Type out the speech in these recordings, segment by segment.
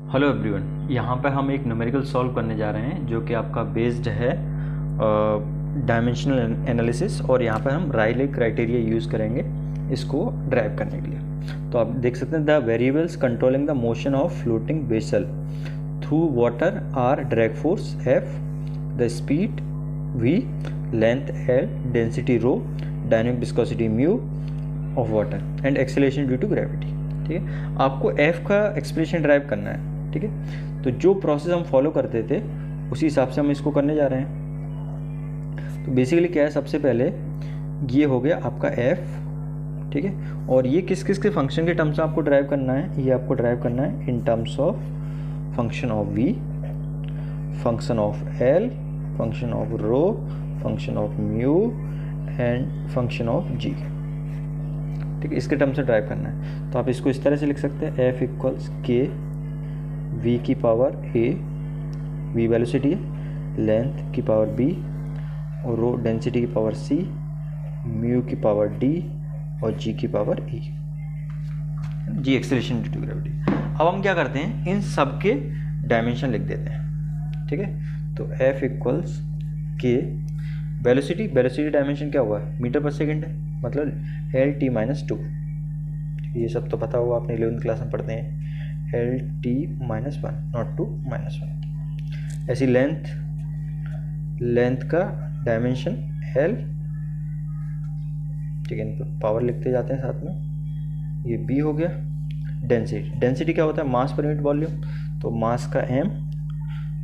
Hello everyone, यहाँ पे हम एक न्यूमेरिकल सॉल्व करने जा रहे हैं जो कि आपका बेस्ड है डायमेंशनल एनालिसिस, और यहाँ पे हम रायले क्राइटेरिया यूज़ करेंगे इसको ड्राइव करने के लिए। तो आप देख सकते हैं, the variables controlling the motion of floating vessel through water are drag force F, the speed v, length l, density rho, dynamic viscosity mu of water and acceleration due to gravity. ठीक है, आपको f का expression drive करना है। ठीक है, तो जो प्रोसेस हम फॉलो करते थे उसी हिसाब से हम इसको करने जा रहे हैं। तो बेसिकली क्या है, सबसे पहले ये हो गया आपका f। ठीक है, और ये किस किस के फंक्शन के टर्म्स में आपको ड्राइव करना है, ये आपको ड्राइव करना है in terms of function of v, function of l, function of rho, function of mu and function of g। ठीक है, इसके टर्म से ड्राइव करना है। तो आप इसको इस तरह से लिख सकते हैं, f इक्वल्स के v की पावर a, v वेलोसिटी है, लेंथ की पावर b, और रो डेंसिटी की पावर c, म्यू की पावर d और g की power e, g acceleration due to gravity. अब हम क्या करते हैं, इन सब के डायमेंशन लिख देते हैं। ठीक है, तो f इक्वल्स के वेलोसिटी डायमेंशन क्या हुआ है, मीटर पर सेकेंड है, मतलब एल टी माइनस टू। ये सब तो पता होगा, आपने 11th क्लास में पढ़ते हैं, L T minus one, not two minus one. ऐसी लेंथ का डायमेंशन एल। ठीक है, इन पर पावर लिखते जाते हैं साथ में। ये बी हो गया। डेंसिटी क्या होता है, मास पर यूनिट वॉल्यूम, तो मास का एम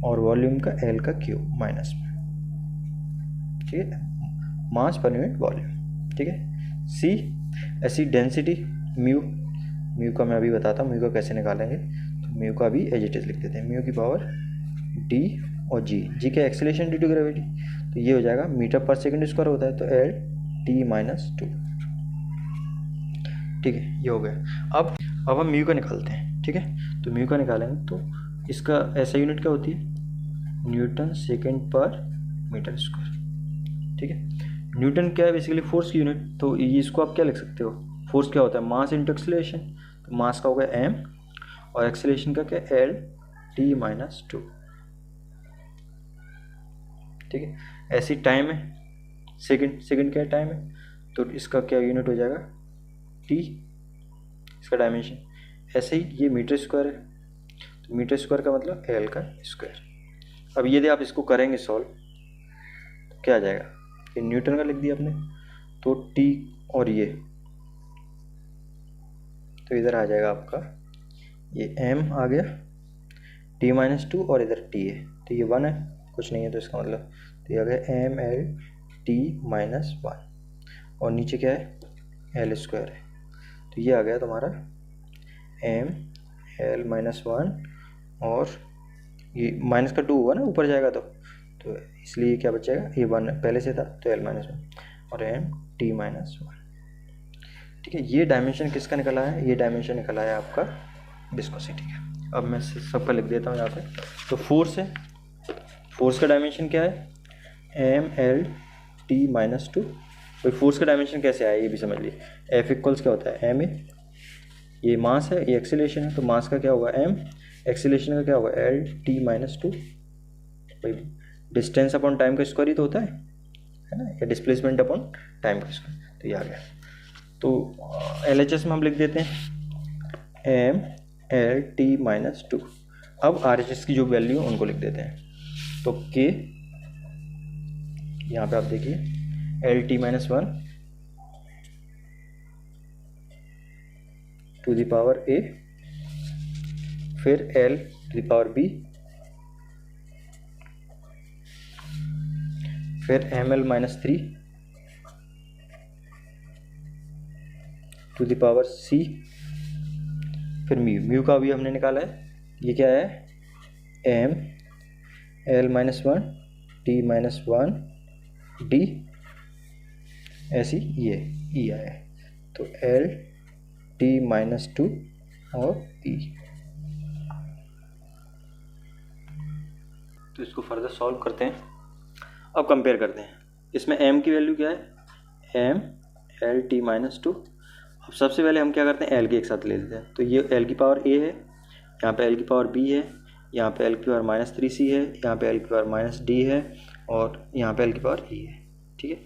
और वॉल्यूम का एल का क्यू माइनस में। ठीक है, मास पर यूनिट वॉल्यूम। ठीक है, सी ऐसी डेंसिटी म्यू का मैं अभी बताता हूँ म्यू का कैसे निकालेंगे। तो म्यू का भी एज इट इज लिख देते हैं, म्यू की पावर डी और जी का एक्सेलरेशन ड्यू टू ग्रेविटी, तो ये हो जाएगा मीटर पर सेकंड स्क्वायर होता है, तो एल टी माइनस टू। ठीक है, ये हो गया। अब हम म्यू का निकालते हैं। ठीक है, तो म्यू का निकालेंगे तो इसका ऐसा यूनिट क्या होती है, न्यूटन सेकेंड पर मीटर स्क्वायर। ठीक है, न्यूटन क्या है, बेसिकली फोर्स की यूनिट। तो इसको आप क्या लिख सकते हो, फोर्स क्या होता है, मास इंटू एक्सेलरेशन। तो मास का हो गया एम और एक्सेलरेशन का क्या, एल टी माइनस टू। ठीक है, ऐसी टाइम है, सेकंड क्या टाइम है, तो इसका क्या यूनिट हो जाएगा, टी, इसका डायमेंशन। ऐसे ही ये मीटर स्क्वायर है, तो मीटर स्क्वायर का मतलब एल का स्क्वायर। अब यदि आप इसको करेंगे सॉल्व, तो क्या आ जाएगा, ये न्यूटन का लिख दिया आपने, तो टी और ये, तो इधर आ जाएगा आपका ये m आ गया, t माइनस टू, और इधर t है, तो ये 1 है, कुछ नहीं है, तो इसका मतलब तो ये आ गया M L T minus one, और नीचे क्या है, एल स्क्वायर है, तो ये आ गया तुम्हारा एम एल माइनस वन, और ये माइनस का 2 हुआ ना, ऊपर जाएगा तो इसलिए क्या बचेगा, ये 1 पहले से था, तो एल माइनस वन और एम टी माइनस वन। ठीक है, ये डायमेंशन किसका निकला है, ये डायमेंशन निकला है आपका विस्कोसिटी का। अब मैं सबका लिख देता हूँ यहाँ पे। तो फोर्स है, फोर्स का डायमेंशन क्या है, M L T minus two. भाई फोर्स का डायमेंशन कैसे आया ये भी समझ लीजिए, एफ इक्वल्स क्या होता है, एम ए, ये मास है, ये एक्सेलरेशन है, तो मास का क्या होगा एम, एक्सेलरेशन का क्या होगा एल टी माइनस टू। भाई डिस्टेंस अपॉन टाइम का स्क्वायर ही तो होता है ना, या डिस्प्लेसमेंट अपॉन टाइम का स्क्वायर, तो ये आ गया। तो LHS में हम लिख देते हैं M L T minus two. अब RHS की जो वैल्यू उनको लिख देते हैं, तो K यहाँ पे आप देखिए L T minus one to the power A, फिर L to the power B, फिर ML minus three to the power C, फिर म्यू का भी हमने निकाला है, ये क्या है, M L minus one T minus one D, ऐसी ये ई आया है, तो एल टी माइनस टू और ई। तो इसको फर्दर सॉल्व करते हैं, अब कंपेयर करते हैं। इसमें m की वैल्यू क्या है, M L T minus two. अब सबसे पहले हम क्या करते हैं, एल के एक साथ ले लेते हैं, तो ये एल की पावर ए है यहाँ पे एल की पावर बी है, यहाँ पे एल की पावर -3c है, यहाँ पे एल की पावर -d है और यहाँ पे एल की पावर e है। ठीक है,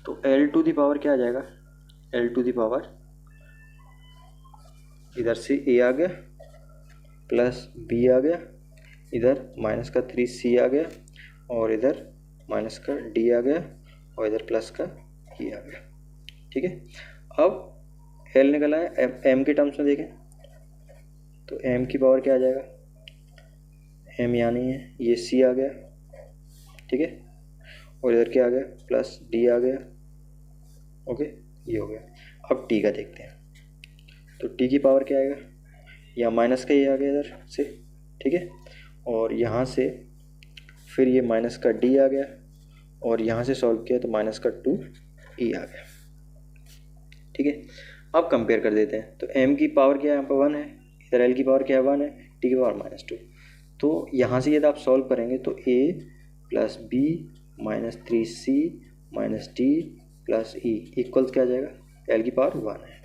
तो एल टू दी पावर क्या आ जाएगा, एल टू दी पावर इधर से a आ गया प्लस b आ गया, इधर -3c आ गया और इधर -d आ गया और इधर प्लस e आ गया। ठीक है, अब l निकला है m के टर्म्स में देखें तो m की पावर क्या आ जाएगा, m यहाँ नहीं है, ये c आ गया। ठीक है, और इधर क्या आ गया, प्लस d आ गया। ओके, ये हो गया। अब t का देखते हैं, तो t की पावर क्या आएगा, या माइनस का ये आ गया इधर से। ठीक है, और यहाँ से फिर ये -d आ गया और यहाँ से सॉल्व किया तो -2e आ गया। ठीक है, अब कंपेयर कर देते हैं, तो m की पावर क्या है, यहाँ पर 1 है, इधर l की पावर क्या है 1 है, t की पावर -2। तो यहाँ से यदि आप सॉल्व करेंगे तो a + b -3c -d + e equals क्या आ जाएगा, l की पावर 1 है,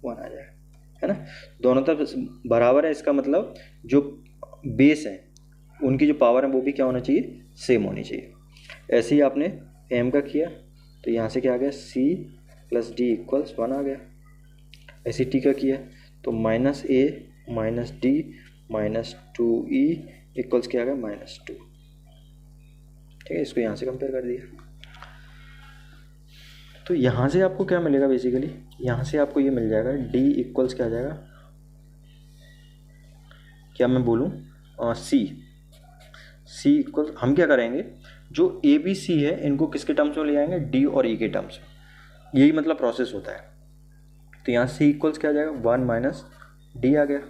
1 आ जाएगा, है ना। दोनों तरफ बराबर है, इसका मतलब जो बेस है उनकी जो पावर है वो भी क्या होना चाहिए, सेम होनी चाहिए। ऐसे ही आपने m का किया तो यहाँ से क्या आ गया, c + d = 1 आ गया। ऐसे t का किया तो -a -d -2e इक्वल्स क्या आ गया, -2। ठीक है, इसको यहाँ से कंपेयर कर दिया तो यहाँ से आपको क्या मिलेगा, बेसिकली यहाँ से आपको ये मिल जाएगा d इक्वल्स क्या आ जाएगा, क्या मैं बोलूँ, c इक्वल, हम क्या करेंगे, जो a b c है इनको किसके टर्म्स में ले आएंगे, d और e के टर्म्स में, यही मतलब प्रोसेस होता है। तो यहाँ c इक्वल्स क्या आ जाएगा, 1 - d आ गया।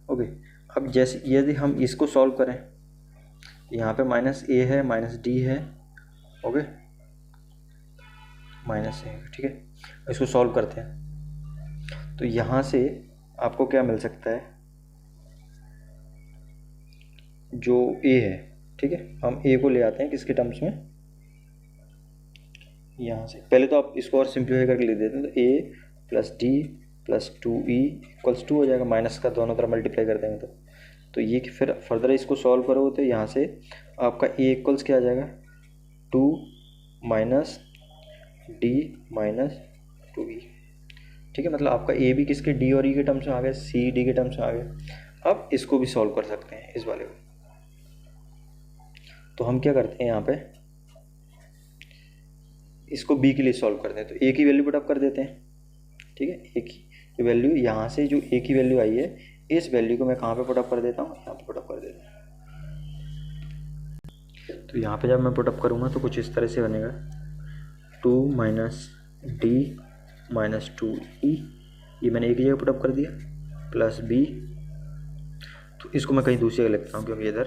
ओके, अब जैसे यदि हम इसको सॉल्व करें, यहाँ पे -a है -d है, ओके -a, ठीक है, इसको सॉल्व करते हैं तो यहाँ से आपको क्या मिल सकता है, जो a है, ठीक है, हम a को ले आते हैं किसके टर्म्स में, यहाँ से पहले तो आप इसको और सिंप्लीफाई करके लिख देते हैं, तो a + d + 2e = 2 हो जाएगा, माइनस का दोनों तरफ मल्टीप्लाई कर देंगे तो ये फिर फर्दर इसको सॉल्व करोगे तो यहाँ से आपका a इक्वल्स क्या आ जाएगा, 2 - d - 2e। ठीक है, मतलब आपका a भी किसके, d और e के टर्म्स में आ गया, c d के टर्म्स में आ गया। अब इसको भी सॉल्व कर सकते हैं, इस वाले को। तो हम क्या करते हैं, यहाँ पे इसको b के लिए सॉल्व करते हैं, तो a की वैल्यू पुट अप कर देते हैं। ठीक है, a की वैल्यू, यहाँ से जो a की वैल्यू आई है, इस वैल्यू को मैं कहाँ पे पुट अप कर देता हूँ, यहाँ पे पुट अप कर देता हूँ। तो यहाँ पे जब मैं पुट अप करूँगा तो कुछ इस तरह से बनेगा, 2 - d - 2e, ये मैंने एक ही जगह पुट अप कर दिया, प्लस b, तो इसको मैं कहीं दूसरी जगह लिखता हूँ क्योंकि इधर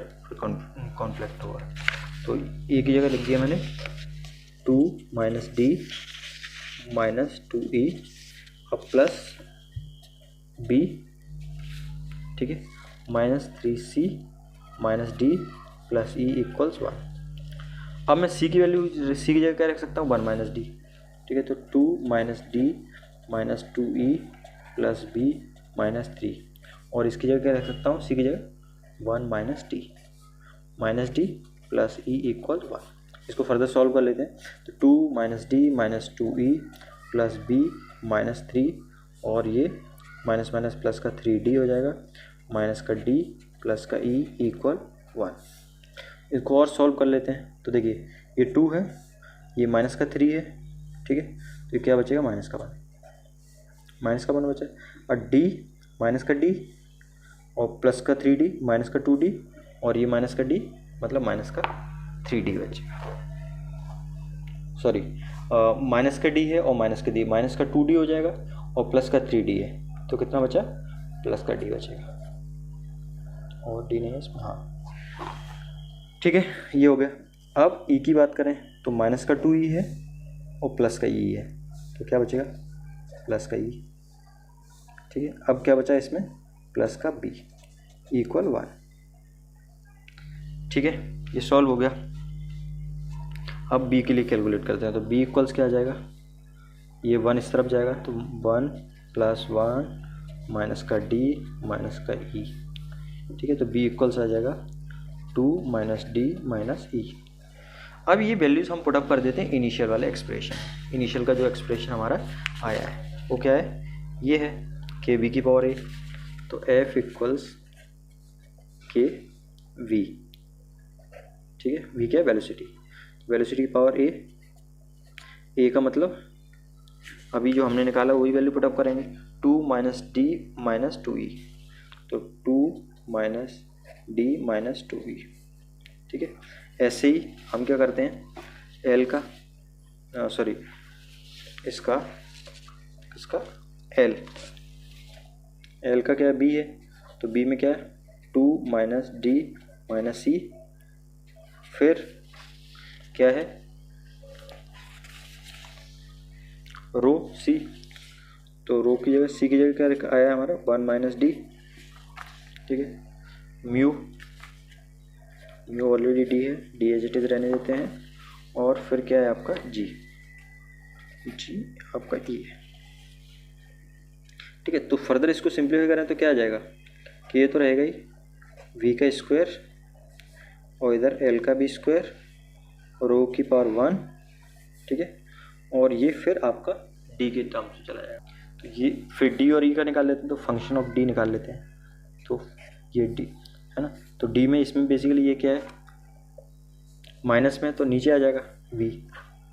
कॉन्फ्लिक्ट होगा, तो एक ही जगह लिख दिया मैंने, 2 - d - 2e अब प्लस b, ठीक है, -3c -d + e = 1। अब मैं c की वैल्यू, c की जगह क्या रख सकता हूँ, 1 - d। ठीक है, तो 2 - d - 2e + b -3, और इसकी जगह क्या रख सकता हूँ, c की जगह 1 - d + e = 1। इसको फर्दर सॉल्व कर लेते हैं, तो 2 - d - 2e + b -3, और ये माइनस माइनस प्लस का 3d हो जाएगा, माइनस का d प्लस का e = 1। इसको और सॉल्व कर लेते हैं, तो देखिए ये 2 है, ये माइनस का 3 है, ठीक है, तो ये क्या बचेगा, -1 बचा, और d माइनस का d और प्लस का 3d माइनस का 2d, और ये माइनस का d मतलब माइनस का 3d बचेगा, सॉरी माइनस का d है और माइनस का d, माइनस का 2d हो जाएगा और प्लस का 3d है, तो कितना बचा, प्लस का d बचेगा, और d नहीं है इसमें, हाँ ठीक है, ये हो गया। अब e की बात करें तो माइनस का 2e है और प्लस का e है, तो क्या बचेगा, प्लस का e, ठीक है। अब क्या बचा इसमें, प्लस का b = 1, ठीक है, ये सॉल्व हो गया। अब b के लिए कैलकुलेट करते हैं, तो b इक्वल्स क्या आ जाएगा, ये 1 इस तरफ जाएगा, तो 1 + 1 माइनस का d माइनस का e, ठीक है। तो बी इक्वल्स आ जाएगा 2 माइनस डी माइनस ई। अब ये वैल्यूज़ हम पुटअप कर देते हैं इनिशियल वाले एक्सप्रेशन। इनिशियल का जो एक्सप्रेशन हमारा आया है वो क्या है, ये है के वी की पावर ए। तो एफ इक्वल्स के वी, ठीक है। वी क्या है, वेलोसिटी। वेलोसिटी की पावर ए का मतलब अभी जो हमने निकाला वही वैल्यू पुटअप करेंगे, 2 माइनस डी माइनस 2ई। तो 2 माइनस डी माइनस 2ई, ठीक है। ऐसे ही हम क्या करते हैं, एल का सॉरी इसका एल का क्या है, बी है। तो बी में क्या है, 2 माइनस डी माइनस सी, फिर क्या है रो सी। तो रो की जगह सी की जगह क्या आया हमारा, 1 माइनस डी, ठीक है। म्यू ऑलरेडी डी है, डी एज इट इज रहने देते हैं। और फिर क्या है आपका जी आपका ई है, ठीक है। तो फर्दर इसको सिंप्लीफाई करें तो क्या आ जाएगा कि ये तो रहेगा ही वी का स्क्वायर और इधर एल का भी स्क्वायर, रो की पावर 1, ठीक है। और ये फिर आपका डी के टर्म से चला जाएगा। तो ये फिर डी और ई का निकाल लेते हैं, तो फंक्शन ऑफ डी निकाल लेते हैं। तो ये डी है ना, तो डी में इसमें बेसिकली ये क्या है, माइनस में तो नीचे आ जाएगा वी,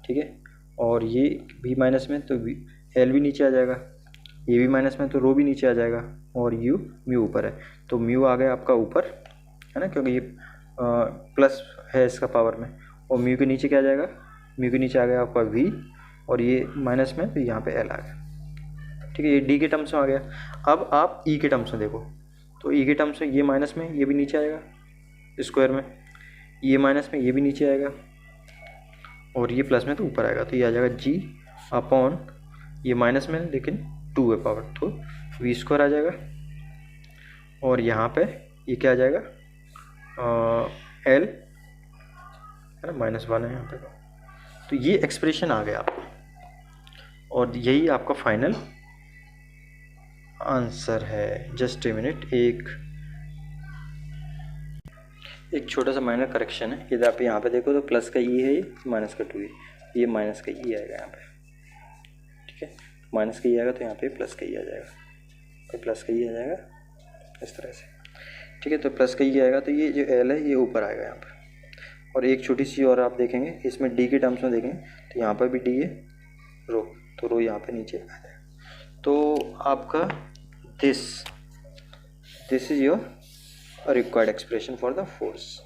ठीक है। और ये भी माइनस में तो वी एल भी नीचे आ जाएगा, ये भी माइनस में तो रो भी नीचे आ जाएगा, और यू म्यू ऊपर है। तो म्यू आ गया आपका ऊपर, है ना, क्योंकि ये प्लस है इसका पावर में। और म्यू के नीचे क्या आ जाएगा, म्यू के नीचे आ गया आपका वी, और ये माइनस में तो यहाँ पे एल आ गया, ठीक है। ये डी के टर्म्स में आ गया। अब आप ई के टर्म्स में देखो, तो ई के टर्म्स में ये माइनस में ये भी नीचे आएगा स्क्वायर में, ये माइनस में ये भी नीचे आएगा, और ये प्लस में तो ऊपर आएगा। तो ये आ जाएगा जी अपॉन, ये माइनस में लेकिन 2 है पावर, तो वी स्क्वायर आ जाएगा। और यहाँ पे ये क्या आ जाएगा, एल है ना, -1 है यहाँ पे। तो ये एक्सप्रेशन आ गया आपका, और यही आपका फाइनल आंसर है। जस्ट ए मिनट, एक छोटा सा माइनर करेक्शन है। यदि आप यहाँ पे देखो तो प्लस का ई है, ये माइनस का 2 है, ये माइनस का ई आएगा यहाँ पे, ठीक है। माइनस का ई आएगा तो यहाँ पे प्लस का ई आ जाएगा, तो प्लस का ई आ जाएगा इस तरह से, ठीक है। तो प्लस का ई आएगा तो ये जो एल है ये ऊपर आएगा यहाँ पे। और एक छोटी सी और आप देखेंगे इसमें डी के टर्म्स में देखेंगे तो यहाँ पर भी डी है, रो, तो रो यहाँ पे नीचे आ जाएगा। तो आपका this is your required expression for the force,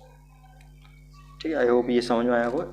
ठीक है। आई होप ये समझ में आया होगा।